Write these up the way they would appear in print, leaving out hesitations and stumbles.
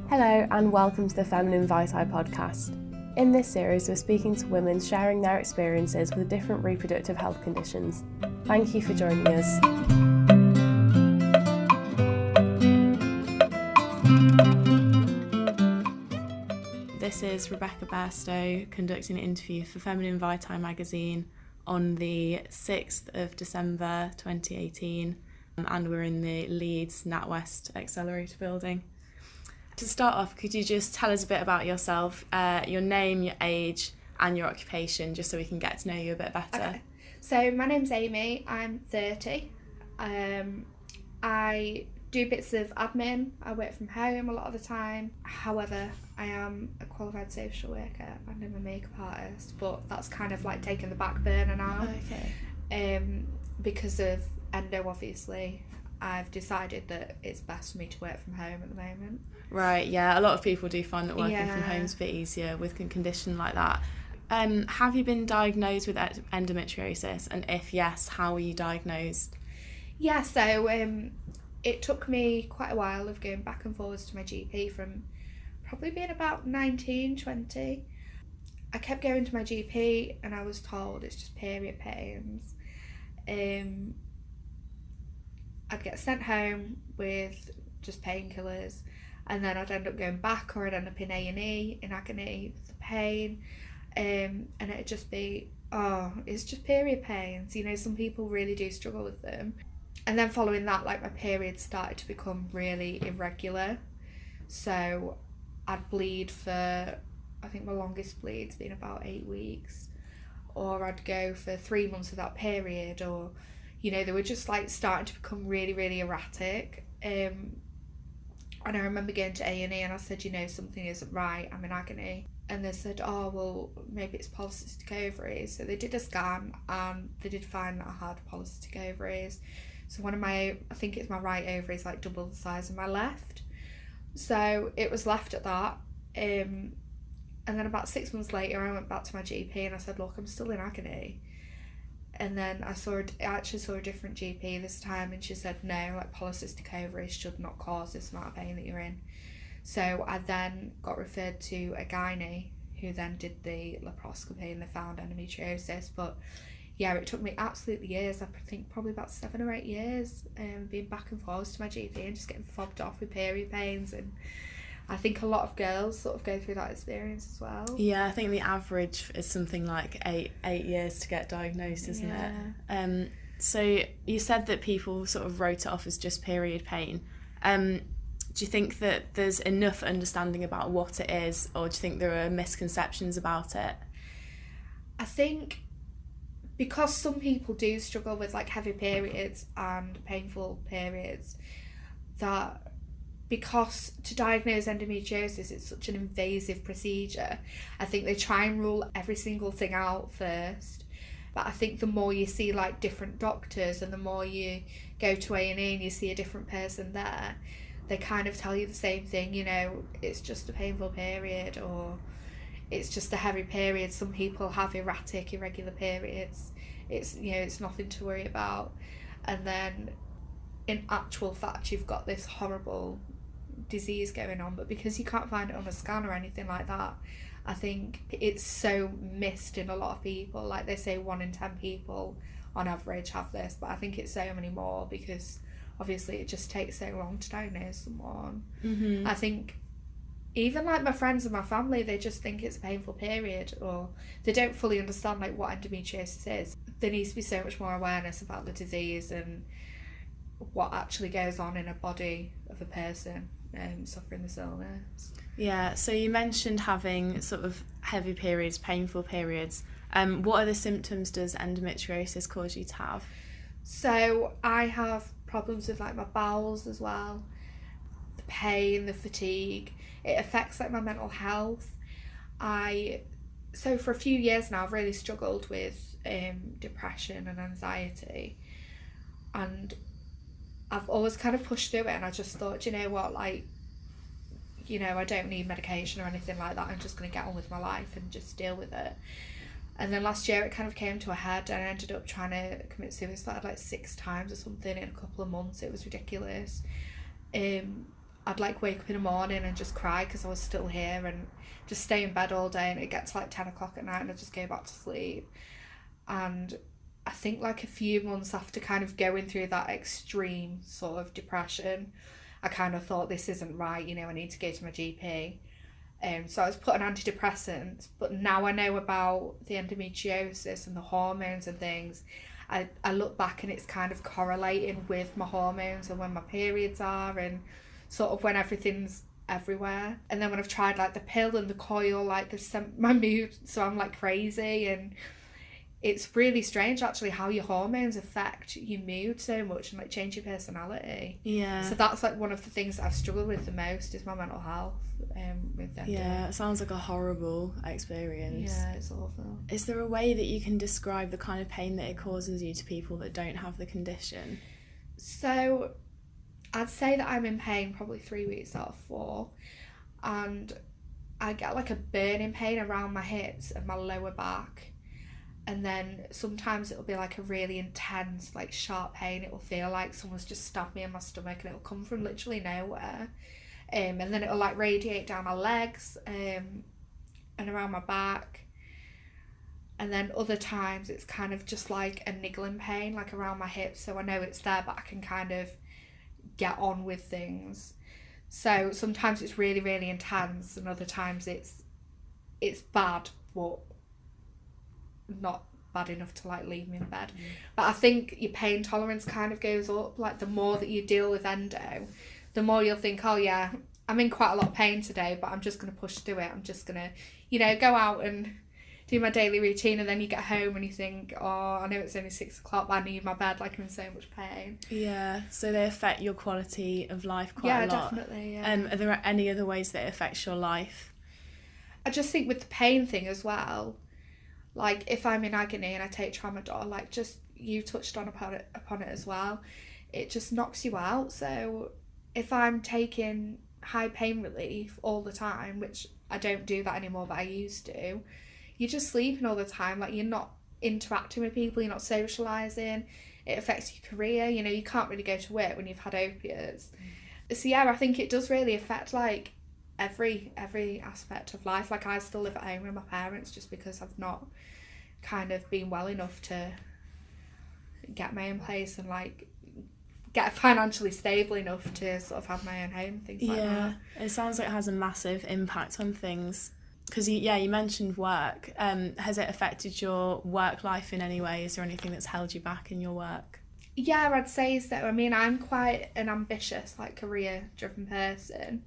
Hello and welcome to the Feminine Vitae podcast. In this series, we're speaking to women sharing their experiences with different reproductive health conditions. Thank you for joining us. This is Rebecca Bairstow conducting an interview for Feminine Vitae magazine on the 6th of December 2018, and we're in the Leeds NatWest Accelerator building. To start off, could you just tell us a bit about yourself, your name, your age and your occupation, just so we can get to know you a bit better? Okay. So my name's Aimee, I'm 30. I do bits of admin, I work from home a lot of the time. However, I am a qualified social worker and I'm a makeup artist, but that's kind of like taking the back burner now. Okay. Because of endo, obviously, I've decided that it's best for me to work from home at the moment. Right, yeah, a lot of people do find that working from home is a bit easier with a condition like that. Have you been diagnosed with endometriosis, and if yes, how were you diagnosed? Yeah, so it took me quite a while of going back and forwards to my GP from probably being about 19, 20. I kept going to my GP and I was told it's just period pains. I'd get sent home with just painkillers, and then I'd end up going back, or I'd end up in A&E in agony with the pain, and it'd just be, it's just period pains. You know, some people really do struggle with them. And then following that, like, my periods started to become really irregular. So I'd bleed for, I think my longest bleed's been about 8 weeks, or I'd go for 3 months without period, or, you know, they were just like starting to become really, really erratic. And I remember going to A&E and I said, you know, something isn't right, I'm in agony. And they said, oh, well, maybe it's polycystic ovaries. So they did a scan and they did find that I had polycystic ovaries. So one of my, I think it's my right ovary is like double the size of my left. So it was left at that. And then about 6 months later, I went back to my GP and I said, look, I'm still in agony. And then I actually saw a different GP this time, and she said, no, like, polycystic ovaries should not cause this amount of pain that you're in. So I then got referred to a gynae who then did the laparoscopy and they found endometriosis. But yeah, it took me absolutely years, I think probably about 7 or 8 years, being back and forth to my GP and just getting fobbed off with period pains. And I think a lot of girls sort of go through that experience as well. Yeah, I think the average is something like eight years to get diagnosed, isn't it? So you said that people sort of wrote it off as just period pain. Do you think that there's enough understanding about what it is, or do you think there are misconceptions about it? I think because some people do struggle with like heavy periods and painful periods, that because to diagnose endometriosis it's such an invasive procedure, I think they try and rule every single thing out first. But I think the more you see like different doctors and the more you go to A&E and you see a different person there, they kind of tell you the same thing, you know, it's just a painful period, or it's just a heavy period. Some people have erratic, irregular periods. It's, you know, it's nothing to worry about. And then in actual fact you've got this horrible disease going on, but because you can't find it on a scan or anything like that, I think it's so missed in a lot of people. Like they say 1 in 10 people on average have this, but I think it's so many more because obviously it just takes so long to diagnose someone. Mm-hmm. I think even like my friends and my family, they just think it's a painful period, or they don't fully understand like what endometriosis is. There needs to be so much more awareness about the disease and what actually goes on in a body of a person suffering this illness. Yeah, so you mentioned having sort of heavy periods, painful periods. What other symptoms does endometriosis cause you to have? So I have problems with like my bowels as well, the pain, the fatigue. It affects like my mental health. So for a few years now I've really struggled with depression and anxiety, and I've always kind of pushed through it, and I just thought, you know what, like, you know, I don't need medication or anything like that, I'm just going to get on with my life and just deal with it. And then last year it kind of came to a head and I ended up trying to commit suicide like 6 times or something in a couple of months. It was ridiculous. I'd like wake up in the morning and just cry because I was still here, and just stay in bed all day, and it gets like 10 o'clock at night and I just go back to sleep. And I think like a few months after kind of going through that extreme sort of depression, I kind of thought, this isn't right, you know, I need to go to my GP. So I was put on antidepressants, but now I know about the endometriosis and the hormones and things. I look back and it's kind of correlating with my hormones and when my periods are, and sort of when everything's everywhere. And then when I've tried like the pill and the coil, like they've sent my mood, so I'm like crazy. And it's really strange actually how your hormones affect your mood so much and like change your personality. Yeah. So that's like one of the things that I've struggled with the most is my mental health with endo. Yeah, it sounds like a horrible experience. Yeah, it's awful. Is there a way that you can describe the kind of pain that it causes you to people that don't have the condition? So I'd say that I'm in pain probably 3 weeks out of 4, and I get like a burning pain around my hips and my lower back. And then sometimes it'll be like a really intense, like sharp pain. It will feel like someone's just stabbed me in my stomach, and it'll come from literally nowhere. And then it'll like radiate down my legs and around my back. And then other times it's kind of just like a niggling pain, like around my hips. So I know it's there, but I can kind of get on with things. So sometimes it's really, really intense, and other times it's bad, but not bad enough to like leave me in bed. But I think your pain tolerance kind of goes up. Like the more that you deal with endo, the more you'll think, oh yeah, I'm in quite a lot of pain today, but I'm just going to push through it. I'm just going to, you know, go out and do my daily routine. And then you get home and you think, oh, I know it's only 6 o'clock, but I need my bed, like I'm in so much pain. Yeah, so they affect your quality of life quite a lot. Yeah, definitely, yeah. Are there any other ways that it affects your life? I just think with the pain thing as well, like if I'm in agony and I take tramadol, like just you touched on upon it as well, it just knocks you out. So if I'm taking high pain relief all the time, which I don't do that anymore, but I used to, you're just sleeping all the time, like you're not interacting with people, you're not socialising, it affects your career, you know, you can't really go to work when you've had opiates. So yeah, I think it does really affect like every aspect of life. Like I still live at home with my parents just because I've not kind of been well enough to get my own place and like get financially stable enough to sort of have my own home, things like that. Yeah, it sounds like it has a massive impact on things. Because you mentioned work. Has it affected your work life in any way? Is there anything that's held you back in your work? Yeah, I'd say so. I mean, I'm quite an ambitious, like career-driven person.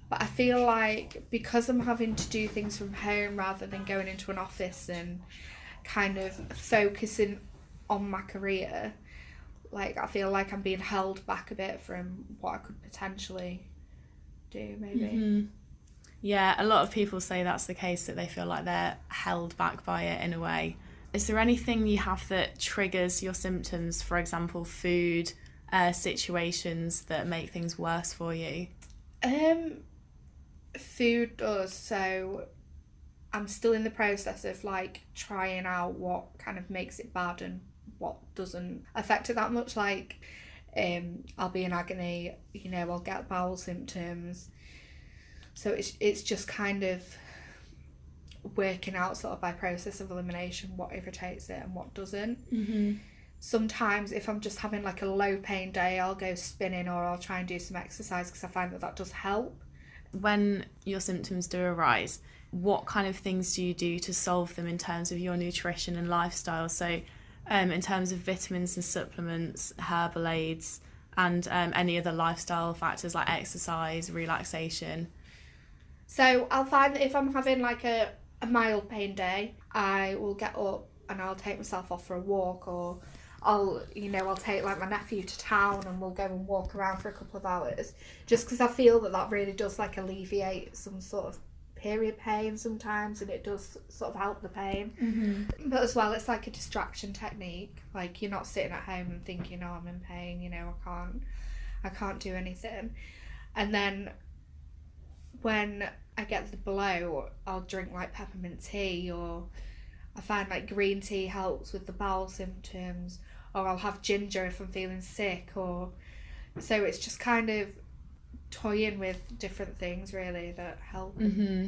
But I feel like because I'm having to do things from home rather than going into an office and kind of focusing on my career, like I feel like I'm being held back a bit from what I could potentially do, maybe. Mm-hmm. Yeah, a lot of people say that's the case, that they feel like they're held back by it in a way. Is there anything you have that triggers your symptoms, for example, food, situations that make things worse for you? Food does. So I'm still in the process of like trying out what kind of makes it bad and what doesn't affect it that much. Like I'll be in agony, you know, I'll get bowel symptoms. So it's just kind of working out sort of by process of elimination what irritates it and what doesn't. Mm-hmm. Sometimes if I'm just having like a low pain day, I'll go spinning or I'll try and do some exercise because I find that does help. When your symptoms do arise, what kind of things do you do to solve them in terms of your nutrition and lifestyle? So in terms of vitamins and supplements, herbal aids, and any other lifestyle factors like exercise, relaxation? So I'll find that if I'm having like a mild pain day, I will get up and I'll take myself off for a walk, or I'll take like my nephew to town and we'll go and walk around for a couple of hours, just because I feel that really does like alleviate some sort of period pain sometimes, and it does sort of help the pain. Mm-hmm. But as well, it's like a distraction technique. Like you're not sitting at home and thinking, oh, I'm in pain, you know, I can't do anything. And then when I get the blow, I'll drink like peppermint tea, or I find like green tea helps with the bowel symptoms, or I'll have ginger if I'm feeling sick, or so it's just kind of toying with different things really that help.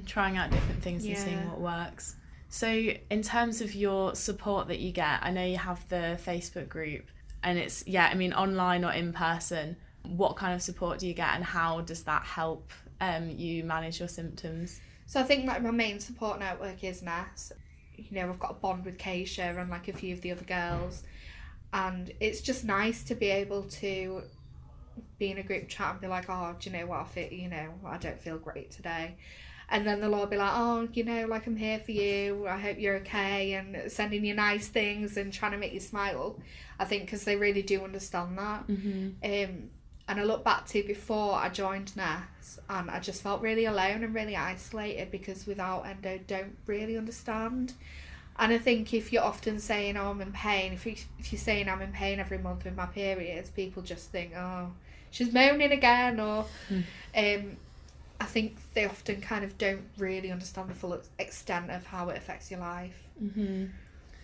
Trying out different things and seeing what works. So in terms of your support that you get, I know you have the Facebook group, and it's online or in person. What kind of support do you get, and how does that help you manage your symptoms? So I think like my main support network is NESS. I've got a bond with Keisha and like a few of the other girls, and it's just nice to be able to be in a group chat and be like, oh, do you know what, I don't feel great today. And then they'll all be like, oh, like I'm here for you, I hope you're okay, and sending you nice things and trying to make you smile. I think because they really do understand that. And I look back to before I joined NESS, and I just felt really alone and really isolated because without endo, don't really understand. And I think if you're often saying, oh, I'm in pain, if you're saying I'm in pain every month with my periods, people just think, oh, she's moaning again, or I think they often kind of don't really understand the full extent of how it affects your life.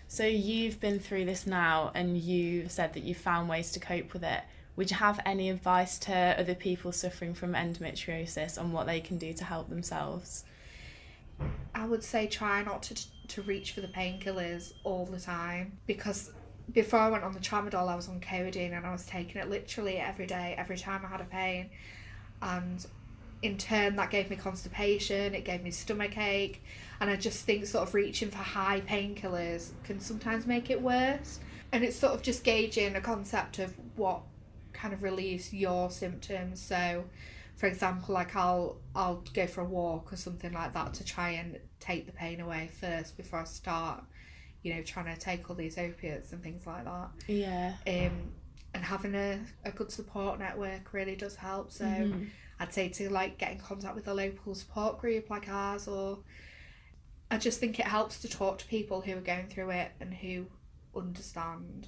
So you've been through this now, and you said that you found ways to cope with it. Would you have any advice to other people suffering from endometriosis on what they can do to help themselves? I would say try not to reach for the painkillers all the time, because before I went on the tramadol I was on codeine, and I was taking it literally every day, every time I had a pain, and in turn that gave me constipation, it gave me stomach ache, and I just think sort of reaching for high painkillers can sometimes make it worse. And it's sort of just gauging a concept of what kind of relieves your symptoms. So for example, like I'll go for a walk or something like that to try and take the pain away first before I start trying to take all these opiates and things like that. And having a good support network really does help. So I'd say to like get in contact with a local support group like ours, or I just think it helps to talk to people who are going through it and who understand,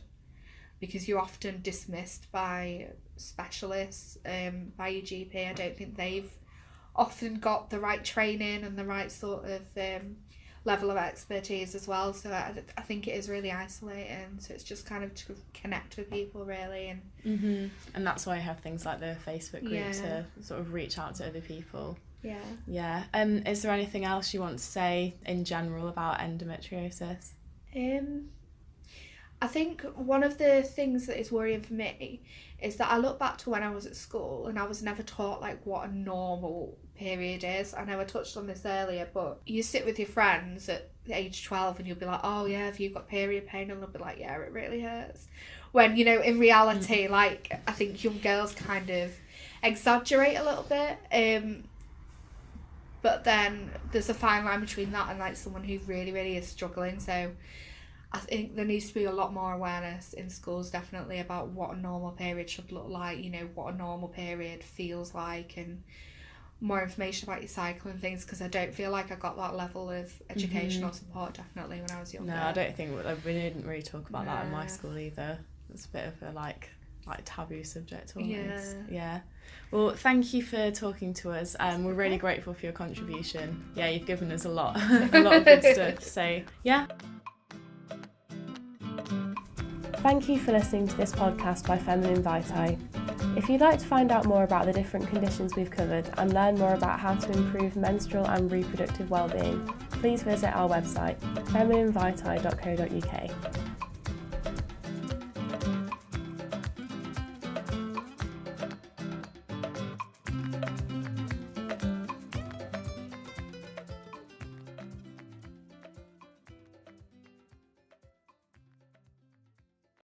because you're often dismissed by specialists, by your GP. I don't think they've often got the right training and the right sort of level of expertise as well. So I think it is really isolating. So it's just kind of to connect with people really. And that's why I have things like the Facebook group to sort of reach out to other people. Is there anything else you want to say in general about endometriosis? I think one of the things that is worrying for me is that I look back to when I was at school and I was never taught like what a normal period is. I know I touched on this earlier, but you sit with your friends at age 12 and you'll be like, oh yeah, have you got period pain? And they'll be like, yeah, it really hurts. When, in reality, like, I think young girls kind of exaggerate a little bit. But then there's a fine line between that and like someone who really, really is struggling. So I think there needs to be a lot more awareness in schools, definitely, about what a normal period should look like, what a normal period feels like, and more information about your cycle and things, because I don't feel like I got that level of educational support, definitely, when I was younger. No, I don't think we didn't really talk about that in my school either. It's a bit of a like taboo subject almost. Yeah. Well, thank you for talking to us. We're really grateful for your contribution. Yeah, you've given us a lot of good stuff. So yeah. Thank you for listening to this podcast by Feminine Vitae. If you'd like to find out more about the different conditions we've covered and learn more about how to improve menstrual and reproductive wellbeing, please visit our website, femininevitae.co.uk.